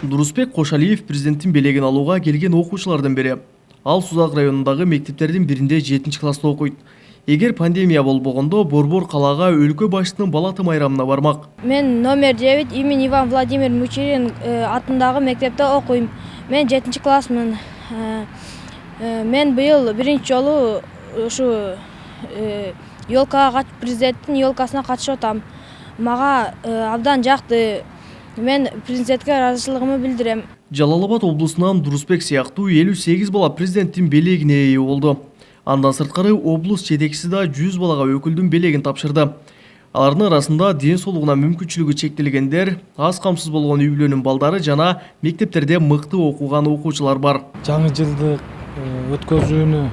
Дурусбек Кошалиев президенттин белегин алууга келген окуучулардын бири. Ал Сузак районундагы мектептердин биринде 7 класста окуйт. Эгер пандемия болбогондо Борбор калаага өлкө башчысынын балаты майрамына бармак. Мен номер 9 имени Иван Владимир Мучерин атындагы мектепте окуйм. Мен 7 классмын. Мен быйыл биринчи жолу ушу ёлкага президенттин ёлкасына катышып атам. Мага абдан жакты. Мен президентке ыраазычылыгымды билдирем. Жалал-Абад облусунан Дурусбек сыяктуу 58 бала президенттин белегине ээ болду. Андан сырткары облус жетекчиси да 100 балага өкүлдүн белегин тапшырды. Алардын арасында ден соолугуна мүмкүнчүлүгү чектелгендер, аз камсыз болгон үй бүлөнүн балдары жана мектептерде мыкты окуган окуучулар бар. Жаңы жылды өткөзүүнү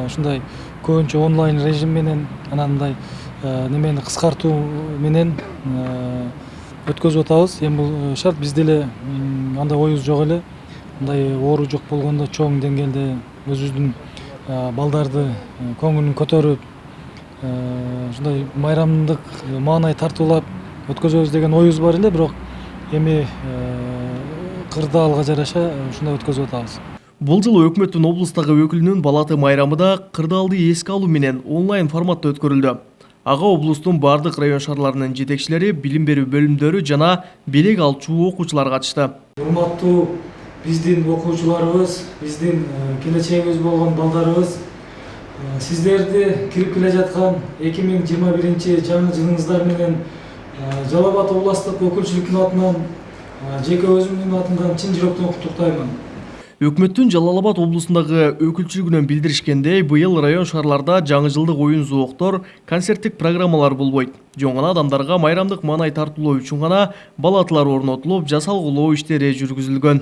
ушундай көбүнчө онлайн режим менен анандай немени кыскартуу менен өткөзүп атабыз. Эми бул шарт бизде эле андай оюбуз жок эле. Мындай оору жок болгондо чоң деңгээлде өзүбүздүн балдарды көңүлүн көтөрүп, ушундай майрамдык маанай тартуулап өткөзөбүз деген оюбуз бар эле, бирок эми кырдаалга жараша ушундай өткөзүп атабыз. Бул жылы өкмөттүн облустагы өкүлүнүн балаты майрамы да кырдаалды эске алуу менен онлайн форматта өткөрүлдү. Ага облустун бардык район шаарларынын жетекчилери, билим берүү бөлүмдөрү жана белек алчу окуучулар катышты. Урматтуу биздин окуучуларыбыз, биздин келечегибиз болгон балдарыбыз, сиздерди кирип келе жаткан 2021 жаңы жылыңыздар менен Жалал-Абад областык өкүлчүлүктүн атынан, жеке өзүмдүн атымдан чын жүрөктөн куттуктаймын. Өкмөттүн Жалал-Абад облусундагы өкүлчүлүгүнөн билдиришкендей, быйыл район шаарларда жаңы жылдык оюн-зооктор, концерттик программалар болбойт. Жөн гана адамдарга майрамдык маанай тартуулоо үчүн гана балатылар орнотулуп, жасалгылоо иштери жүргүзүлгөн.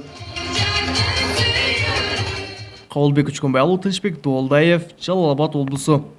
Кабылбек Үчкөнбай, Тынчбек Доолдаев, Жалал-Абад облусу.